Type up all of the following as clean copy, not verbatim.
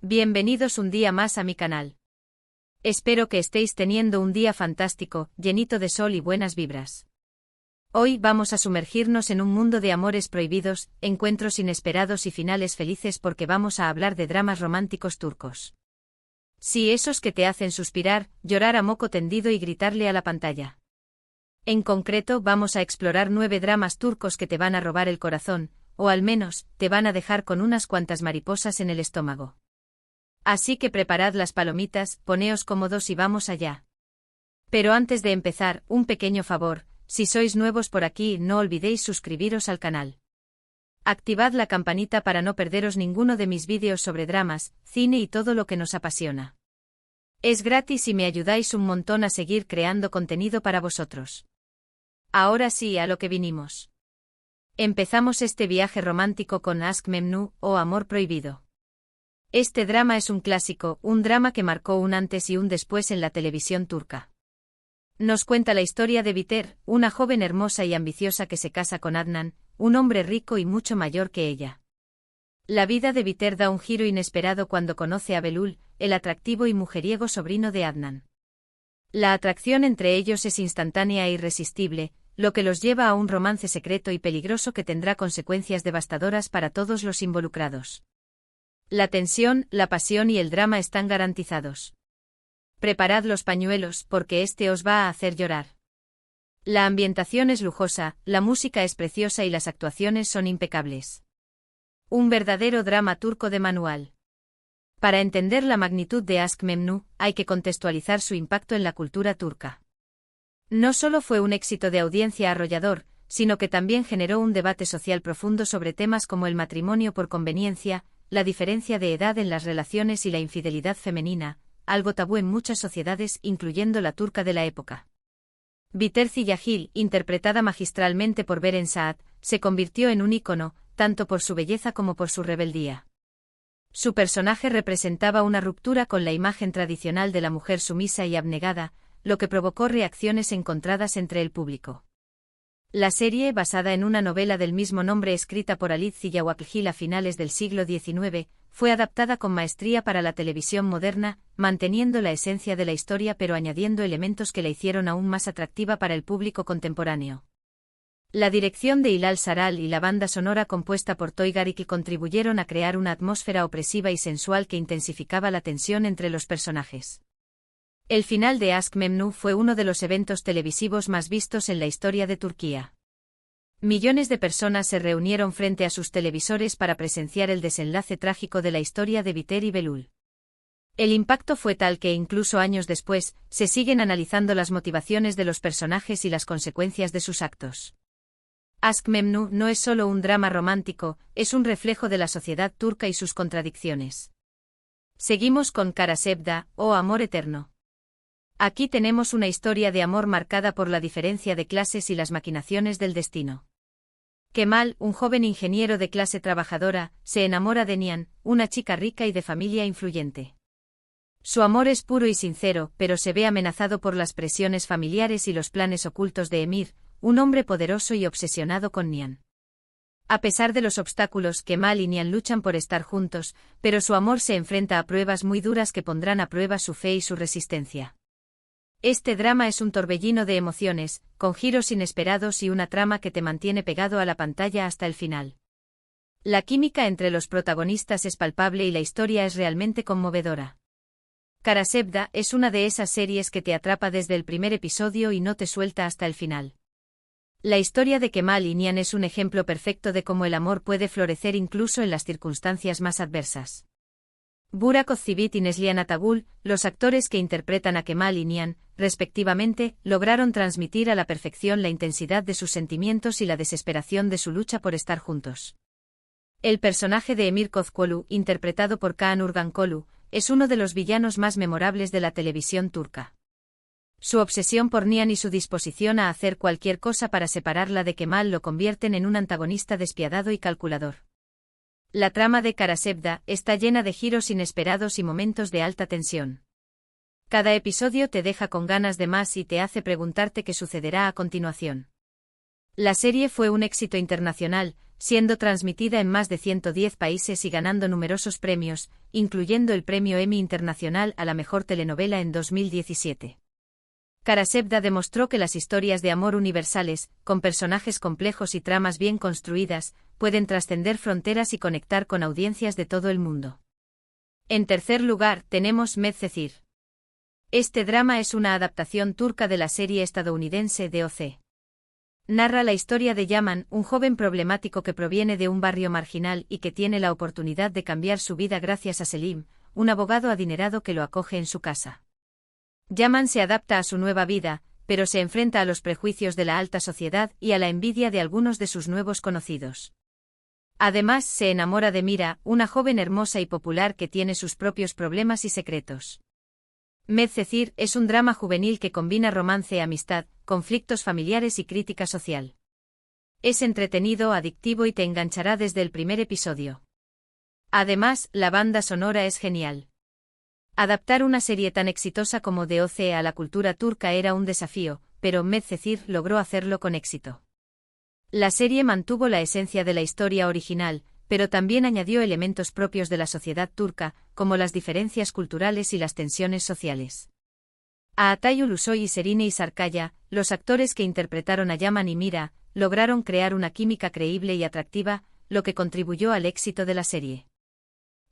Bienvenidos un día más a mi canal. Espero que estéis teniendo un día fantástico, llenito de sol y buenas vibras. Hoy vamos a sumergirnos en un mundo de amores prohibidos, encuentros inesperados y finales felices porque vamos a hablar de dramas románticos turcos. Sí, esos que te hacen suspirar, llorar a moco tendido y gritarle a la pantalla. En concreto, vamos a explorar 9 dramas turcos que te van a robar el corazón, o al menos, te van a dejar con unas cuantas mariposas en el estómago. Así que preparad las palomitas, poneos cómodos y vamos allá. Pero antes de empezar, un pequeño favor, si sois nuevos por aquí no olvidéis suscribiros al canal. Activad la campanita para no perderos ninguno de mis vídeos sobre dramas, cine y todo lo que nos apasiona. Es gratis y me ayudáis un montón a seguir creando contenido para vosotros. Ahora sí, a lo que vinimos. Empezamos este viaje romántico con Aşk Memnu, o Amor Prohibido. Este drama es un clásico, un drama que marcó un antes y un después en la televisión turca. Nos cuenta la historia de Biter, una joven hermosa y ambiciosa que se casa con Adnan, un hombre rico y mucho mayor que ella. La vida de Biter da un giro inesperado cuando conoce a Belul, el atractivo y mujeriego sobrino de Adnan. La atracción entre ellos es instantánea e irresistible, lo que los lleva a un romance secreto y peligroso que tendrá consecuencias devastadoras para todos los involucrados. La tensión, la pasión y el drama están garantizados. Preparad los pañuelos porque este os va a hacer llorar. La ambientación es lujosa, la música es preciosa y las actuaciones son impecables. Un verdadero drama turco de manual. Para entender la magnitud de Aşk Memnu, hay que contextualizar su impacto en la cultura turca. No solo fue un éxito de audiencia arrollador, sino que también generó un debate social profundo sobre temas como el matrimonio por conveniencia, la diferencia de edad en las relaciones y la infidelidad femenina, algo tabú en muchas sociedades incluyendo la turca de la época. Biter Ziyagil, interpretada magistralmente por Beren Saat, se convirtió en un ícono, tanto por su belleza como por su rebeldía. Su personaje representaba una ruptura con la imagen tradicional de la mujer sumisa y abnegada, lo que provocó reacciones encontradas entre el público. La serie, basada en una novela del mismo nombre escrita por Halit Ziyawaklgil a finales del siglo XIX, fue adaptada con maestría para la televisión moderna, manteniendo la esencia de la historia pero añadiendo elementos que la hicieron aún más atractiva para el público contemporáneo. La dirección de Hilal Saral y la banda sonora compuesta por Toygariki contribuyeron a crear una atmósfera opresiva y sensual que intensificaba la tensión entre los personajes. El final de Aşk Memnu fue uno de los eventos televisivos más vistos en la historia de Turquía. Millones de personas se reunieron frente a sus televisores para presenciar el desenlace trágico de la historia de Biter y Belul. El impacto fue tal que incluso años después, se siguen analizando las motivaciones de los personajes y las consecuencias de sus actos. Aşk Memnu no es solo un drama romántico, es un reflejo de la sociedad turca y sus contradicciones. Seguimos con Kara Sevda, o Amor Eterno. Aquí tenemos una historia de amor marcada por la diferencia de clases y las maquinaciones del destino. Kemal, un joven ingeniero de clase trabajadora, se enamora de Nihan, una chica rica y de familia influyente. Su amor es puro y sincero, pero se ve amenazado por las presiones familiares y los planes ocultos de Emir, un hombre poderoso y obsesionado con Nihan. A pesar de los obstáculos, Kemal y Nihan luchan por estar juntos, pero su amor se enfrenta a pruebas muy duras que pondrán a prueba su fe y su resistencia. Este drama es un torbellino de emociones, con giros inesperados y una trama que te mantiene pegado a la pantalla hasta el final. La química entre los protagonistas es palpable y la historia es realmente conmovedora. Kara Sevda es una de esas series que te atrapa desde el primer episodio y no te suelta hasta el final. La historia de Kemal y Nihan es un ejemplo perfecto de cómo el amor puede florecer incluso en las circunstancias más adversas. Burak Özçivit y Neslihan Atagul, los actores que interpretan a Kemal y Nihan, respectivamente, lograron transmitir a la perfección la intensidad de sus sentimientos y la desesperación de su lucha por estar juntos. El personaje de Emir Kozkolu, interpretado por Kaan Urgankolu, es uno de los villanos más memorables de la televisión turca. Su obsesión por Nihan y su disposición a hacer cualquier cosa para separarla de Kemal lo convierten en un antagonista despiadado y calculador. La trama de Kara Sevda está llena de giros inesperados y momentos de alta tensión. Cada episodio te deja con ganas de más y te hace preguntarte qué sucederá a continuación. La serie fue un éxito internacional, siendo transmitida en más de 110 países y ganando numerosos premios, incluyendo el Premio Emmy Internacional a la Mejor Telenovela en 2017. Karasevda demostró que las historias de amor universales, con personajes complejos y tramas bien construidas, pueden trascender fronteras y conectar con audiencias de todo el mundo. En tercer lugar, tenemos Medcezir. Este drama es una adaptación turca de la serie estadounidense DOC. Narra la historia de Yaman, un joven problemático que proviene de un barrio marginal y que tiene la oportunidad de cambiar su vida gracias a Selim, un abogado adinerado que lo acoge en su casa. Yaman se adapta a su nueva vida, pero se enfrenta a los prejuicios de la alta sociedad y a la envidia de algunos de sus nuevos conocidos. Además, se enamora de Mira, una joven hermosa y popular que tiene sus propios problemas y secretos. Medcezir es un drama juvenil que combina romance, amistad, conflictos familiares y crítica social. Es entretenido, adictivo y te enganchará desde el primer episodio. Además, la banda sonora es genial. Adaptar una serie tan exitosa como DOC a la cultura turca era un desafío, pero Medcezir logró hacerlo con éxito. La serie mantuvo la esencia de la historia original, pero también añadió elementos propios de la sociedad turca, como las diferencias culturales y las tensiones sociales. A Atay Ulusoy y Serine Isarkaya, los actores que interpretaron a Yaman y Mira, lograron crear una química creíble y atractiva, lo que contribuyó al éxito de la serie.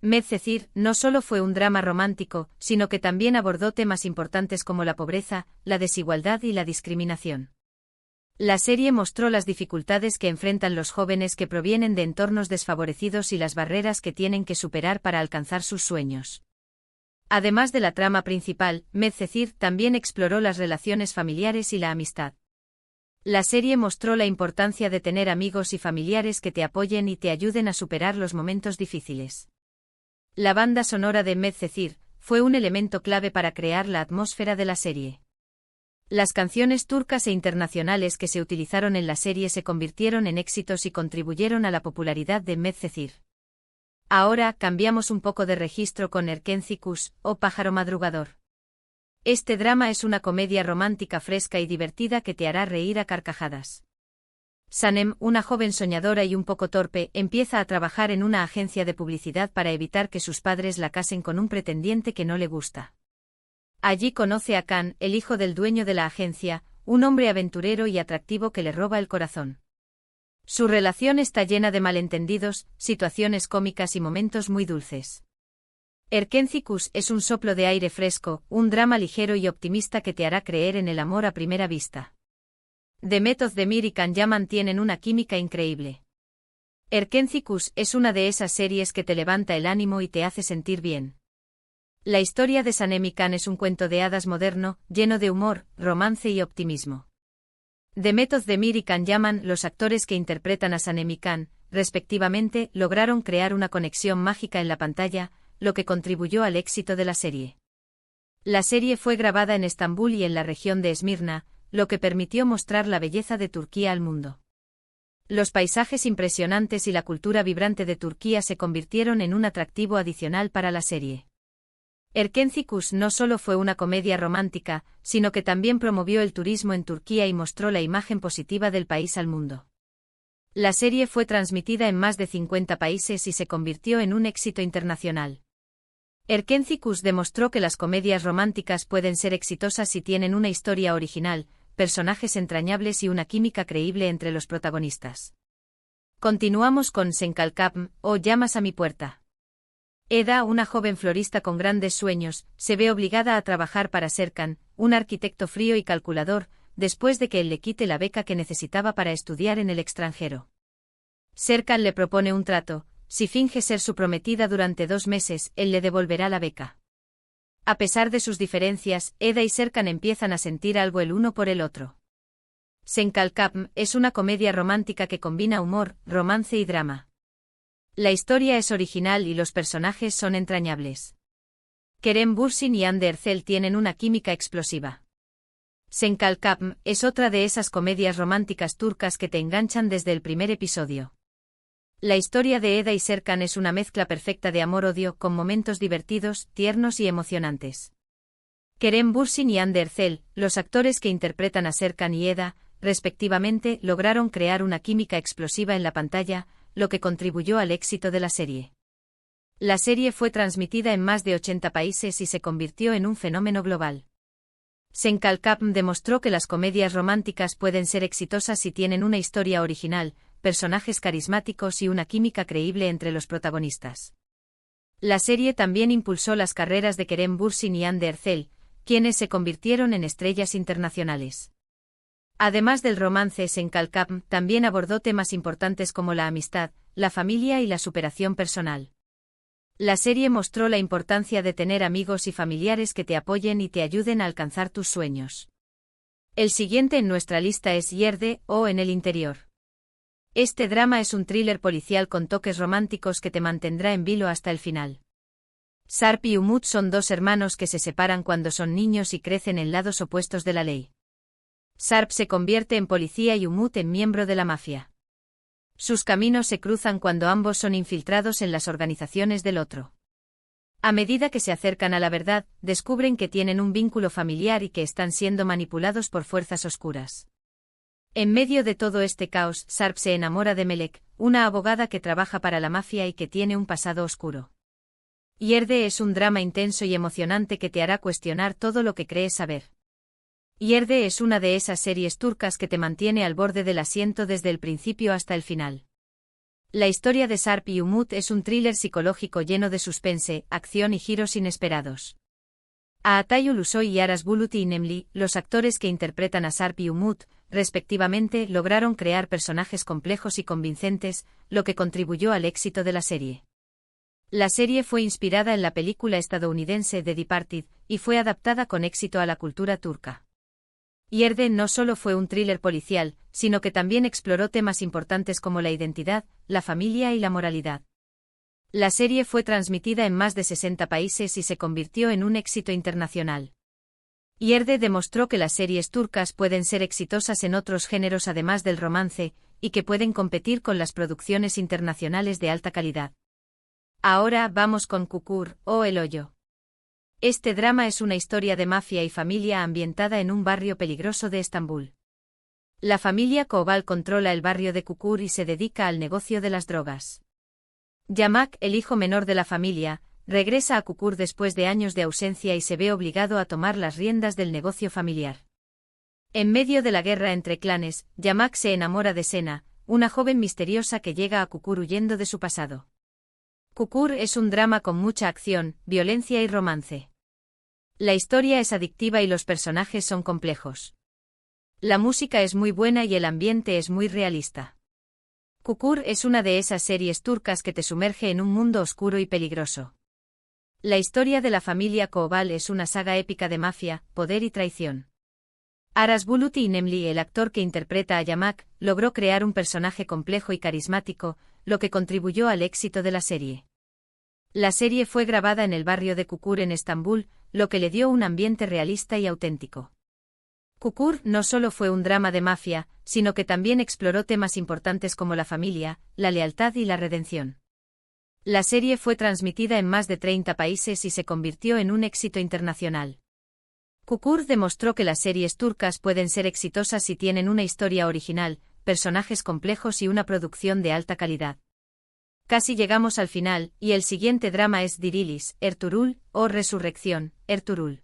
Medcezir no solo fue un drama romántico, sino que también abordó temas importantes como la pobreza, la desigualdad y la discriminación. La serie mostró las dificultades que enfrentan los jóvenes que provienen de entornos desfavorecidos y las barreras que tienen que superar para alcanzar sus sueños. Además de la trama principal, Medcezir también exploró las relaciones familiares y la amistad. La serie mostró la importancia de tener amigos y familiares que te apoyen y te ayuden a superar los momentos difíciles. La banda sonora de Medcezir fue un elemento clave para crear la atmósfera de la serie. Las canciones turcas e internacionales que se utilizaron en la serie se convirtieron en éxitos y contribuyeron a la popularidad de Medcezir. Ahora cambiamos un poco de registro con Erkenci o Pájaro Madrugador. Este drama es una comedia romántica fresca y divertida que te hará reír a carcajadas. Sanem, una joven soñadora y un poco torpe, empieza a trabajar en una agencia de publicidad para evitar que sus padres la casen con un pretendiente que no le gusta. Allí conoce a Khan, el hijo del dueño de la agencia, un hombre aventurero y atractivo que le roba el corazón. Su relación está llena de malentendidos, situaciones cómicas y momentos muy dulces. Erkenci es un soplo de aire fresco, un drama ligero y optimista que te hará creer en el amor a primera vista. Demet Özdemir y Can Yaman tienen una química increíble. Erkenci es una de esas series que te levanta el ánimo y te hace sentir bien. La historia de Sanem y Can es un cuento de hadas moderno, lleno de humor, romance y optimismo. Demet Özdemir y Can Yaman, los actores que interpretan a Sanem y Can, respectivamente, lograron crear una conexión mágica en la pantalla, lo que contribuyó al éxito de la serie. La serie fue grabada en Estambul y en la región de Esmirna, lo que permitió mostrar la belleza de Turquía al mundo. Los paisajes impresionantes y la cultura vibrante de Turquía se convirtieron en un atractivo adicional para la serie. Erkenci no solo fue una comedia romántica, sino que también promovió el turismo en Turquía y mostró la imagen positiva del país al mundo. La serie fue transmitida en más de 50 países y se convirtió en un éxito internacional. Erkenci demostró que las comedias románticas pueden ser exitosas si tienen una historia original, personajes entrañables y una química creíble entre los protagonistas. Continuamos con Senkalkapm, o Llamas a mi puerta. Eda, una joven florista con grandes sueños, se ve obligada a trabajar para Serkan, un arquitecto frío y calculador, después de que él le quite la beca que necesitaba para estudiar en el extranjero. Serkan le propone un trato: si finge ser su prometida durante 2 meses, él le devolverá la beca. A pesar de sus diferencias, Eda y Serkan empiezan a sentir algo el uno por el otro. Senkalkapm es una comedia romántica que combina humor, romance y drama. La historia es original y los personajes son entrañables. Kerem Bürsin y Hande Erçel tienen una química explosiva. Senkalkapm es otra de esas comedias románticas turcas que te enganchan desde el primer episodio. La historia de Eda y Serkan es una mezcla perfecta de amor-odio con momentos divertidos, tiernos y emocionantes. Kerem Bürsin y Hande Erçel, los actores que interpretan a Serkan y Eda, respectivamente, lograron crear una química explosiva en la pantalla, lo que contribuyó al éxito de la serie. La serie fue transmitida en más de 80 países y se convirtió en un fenómeno global. Senkalkam demostró que las comedias románticas pueden ser exitosas si tienen una historia original, personajes carismáticos y una química creíble entre los protagonistas. La serie también impulsó las carreras de Kerem Bürsin y Hande Erçel, quienes se convirtieron en estrellas internacionales. Además del romance, Senkalkam también abordó temas importantes como la amistad, la familia y la superación personal. La serie mostró la importancia de tener amigos y familiares que te apoyen y te ayuden a alcanzar tus sueños. El siguiente en nuestra lista es Yerde, o En el interior. Este drama es un thriller policial con toques románticos que te mantendrá en vilo hasta el final. Sarp y Umut son dos hermanos que se separan cuando son niños y crecen en lados opuestos de la ley. Sarp se convierte en policía y Umut en miembro de la mafia. Sus caminos se cruzan cuando ambos son infiltrados en las organizaciones del otro. A medida que se acercan a la verdad, descubren que tienen un vínculo familiar y que están siendo manipulados por fuerzas oscuras. En medio de todo este caos, Sarp se enamora de Melek, una abogada que trabaja para la mafia y que tiene un pasado oscuro. Yerde es un drama intenso y emocionante que te hará cuestionar todo lo que crees saber. Yerde es una de esas series turcas que te mantiene al borde del asiento desde el principio hasta el final. La historia de Sarp y Umut es un thriller psicológico lleno de suspense, acción y giros inesperados. Atay Ulusoy y Aras Bulut Nemli, los actores que interpretan a Sarp y Umut, respectivamente, lograron crear personajes complejos y convincentes, lo que contribuyó al éxito de la serie. La serie fue inspirada en la película estadounidense The Departed, y fue adaptada con éxito a la cultura turca. Yerde no solo fue un thriller policial, sino que también exploró temas importantes como la identidad, la familia y la moralidad. La serie fue transmitida en más de 60 países y se convirtió en un éxito internacional. Yerde demostró que las series turcas pueden ser exitosas en otros géneros además del romance, y que pueden competir con las producciones internacionales de alta calidad. Ahora vamos con Kukur, o El Hoyo. Este drama es una historia de mafia y familia ambientada en un barrio peligroso de Estambul. La familia Koval controla el barrio de Kukur y se dedica al negocio de las drogas. Yamak, el hijo menor de la familia, regresa a Kukur después de años de ausencia y se ve obligado a tomar las riendas del negocio familiar. En medio de la guerra entre clanes, Yamak se enamora de Sena, una joven misteriosa que llega a Kukur huyendo de su pasado. Kukur es un drama con mucha acción, violencia y romance. La historia es adictiva y los personajes son complejos. La música es muy buena y el ambiente es muy realista. Kukur es una de esas series turcas que te sumerge en un mundo oscuro y peligroso. La historia de la familia Koval es una saga épica de mafia, poder y traición. Aras Bulut Nemli, el actor que interpreta a Yamak, logró crear un personaje complejo y carismático, lo que contribuyó al éxito de la serie. La serie fue grabada en el barrio de Kukur en Estambul, lo que le dio un ambiente realista y auténtico. Kukur no solo fue un drama de mafia, sino que también exploró temas importantes como la familia, la lealtad y la redención. La serie fue transmitida en más de 30 países y se convirtió en un éxito internacional. Kukur demostró que las series turcas pueden ser exitosas si tienen una historia original, personajes complejos y una producción de alta calidad. Casi llegamos al final, y el siguiente drama es Dirilis, Ertuğrul, o Resurrección, Ertuğrul.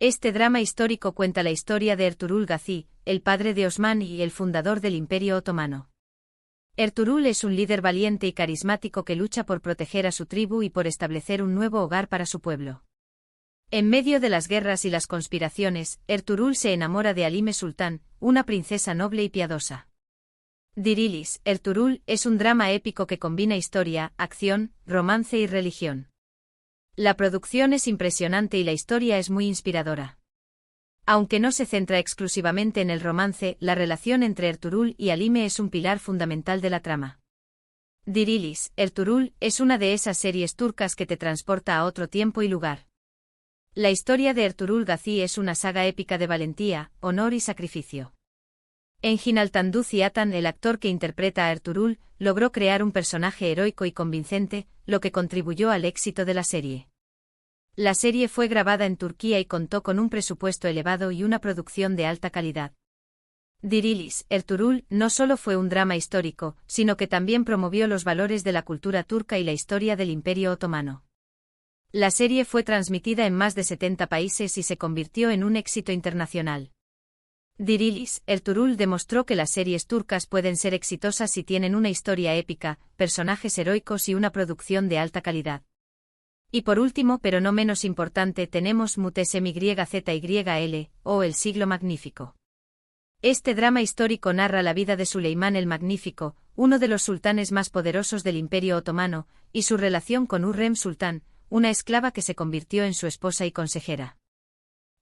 Este drama histórico cuenta la historia de Ertuğrul Gazi, el padre de Osman y el fundador del Imperio Otomano. Ertuğrul es un líder valiente y carismático que lucha por proteger a su tribu y por establecer un nuevo hogar para su pueblo. En medio de las guerras y las conspiraciones, Ertuğrul se enamora de Halime Sultan, una princesa noble y piadosa. Dirilis, Ertuğrul, es un drama épico que combina historia, acción, romance y religión. La producción es impresionante y la historia es muy inspiradora. Aunque no se centra exclusivamente en el romance, la relación entre Ertuğrul y Halime es un pilar fundamental de la trama. Dirilis, Ertuğrul, es una de esas series turcas que te transporta a otro tiempo y lugar. La historia de Ertuğrul Gazi es una saga épica de valentía, honor y sacrificio. Engin Altan Ciatan, el actor que interpreta a Ertuğrul, logró crear un personaje heroico y convincente, lo que contribuyó al éxito de la serie. La serie fue grabada en Turquía y contó con un presupuesto elevado y una producción de alta calidad. Dirilis, Ertuğrul, no solo fue un drama histórico, sino que también promovió los valores de la cultura turca y la historia del Imperio Otomano. La serie fue transmitida en más de 70 países y se convirtió en un éxito internacional. Dirilis, Ertuğrul demostró que las series turcas pueden ser exitosas si tienen una historia épica, personajes heroicos y una producción de alta calidad. Y por último, pero no menos importante, tenemos Muhteşem Yüzyıl, o El Siglo Magnífico. Este drama histórico narra la vida de Suleimán el Magnífico, uno de los sultanes más poderosos del Imperio Otomano, y su relación con Hürrem Sultán, una esclava que se convirtió en su esposa y consejera.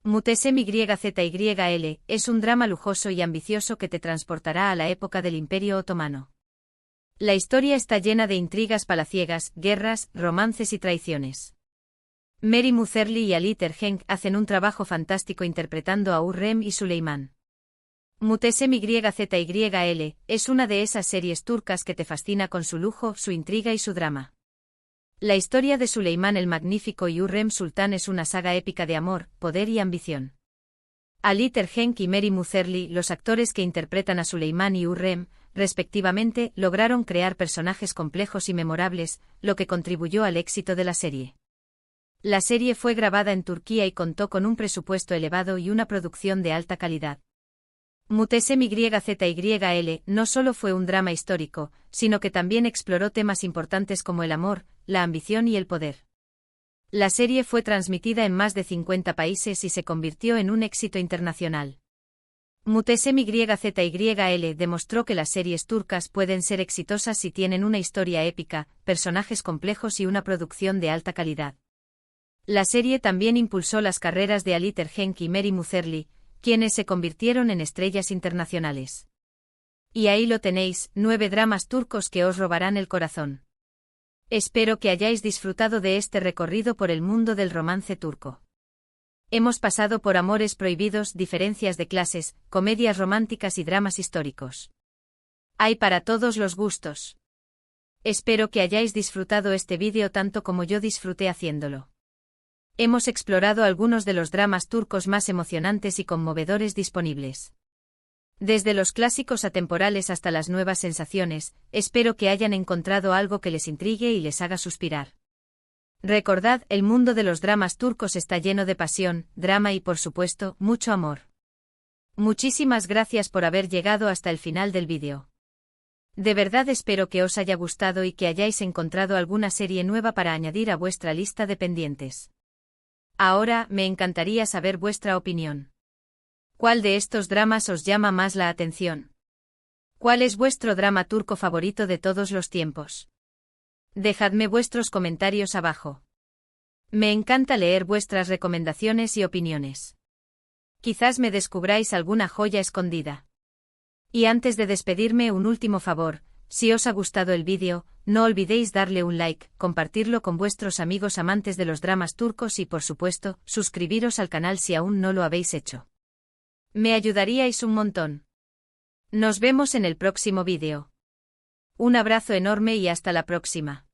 Muhteşem Yüzyıl es un drama lujoso y ambicioso que te transportará a la época del Imperio Otomano. La historia está llena de intrigas palaciegas, guerras, romances y traiciones. Mary Mutherly y Ali Tergenk hacen un trabajo fantástico interpretando a Hürrem y Suleimán. Muhteşem Yüzyıl es una de esas series turcas que te fascina con su lujo, su intriga y su drama. La historia de Suleimán el Magnífico y Hürrem Sultán es una saga épica de amor, poder y ambición. Ali Tergenk y Mary Mutherly, los actores que interpretan a Suleimán y Hürrem, respectivamente, lograron crear personajes complejos y memorables, lo que contribuyó al éxito de la serie. La serie fue grabada en Turquía y contó con un presupuesto elevado y una producción de alta calidad. Muhteşem Yüzyıl no solo fue un drama histórico, sino que también exploró temas importantes como el amor, la ambición y el poder. La serie fue transmitida en más de 50 países y se convirtió en un éxito internacional. Muhteşem Yüzyıl demostró que las series turcas pueden ser exitosas si tienen una historia épica, personajes complejos y una producción de alta calidad. La serie también impulsó las carreras de Ali Tergenk y Mary Mutherly, quienes se convirtieron en estrellas internacionales. Y ahí lo tenéis, 9 dramas turcos que os robarán el corazón. Espero que hayáis disfrutado de este recorrido por el mundo del romance turco. Hemos pasado por amores prohibidos, diferencias de clases, comedias románticas y dramas históricos. Hay para todos los gustos. Espero que hayáis disfrutado este vídeo tanto como yo disfruté haciéndolo. Hemos explorado algunos de los dramas turcos más emocionantes y conmovedores disponibles. Desde los clásicos atemporales hasta las nuevas sensaciones, espero que hayan encontrado algo que les intrigue y les haga suspirar. Recordad, el mundo de los dramas turcos está lleno de pasión, drama y por supuesto, mucho amor. Muchísimas gracias por haber llegado hasta el final del vídeo. De verdad espero que os haya gustado y que hayáis encontrado alguna serie nueva para añadir a vuestra lista de pendientes. Ahora, me encantaría saber vuestra opinión. ¿Cuál de estos dramas os llama más la atención? ¿Cuál es vuestro drama turco favorito de todos los tiempos? Dejadme vuestros comentarios abajo. Me encanta leer vuestras recomendaciones y opiniones. Quizás me descubráis alguna joya escondida. Y antes de despedirme, un último favor, si os ha gustado el vídeo, no olvidéis darle un like, compartirlo con vuestros amigos amantes de los dramas turcos y por supuesto, suscribiros al canal si aún no lo habéis hecho. Me ayudaríais un montón. Nos vemos en el próximo vídeo. Un abrazo enorme y hasta la próxima.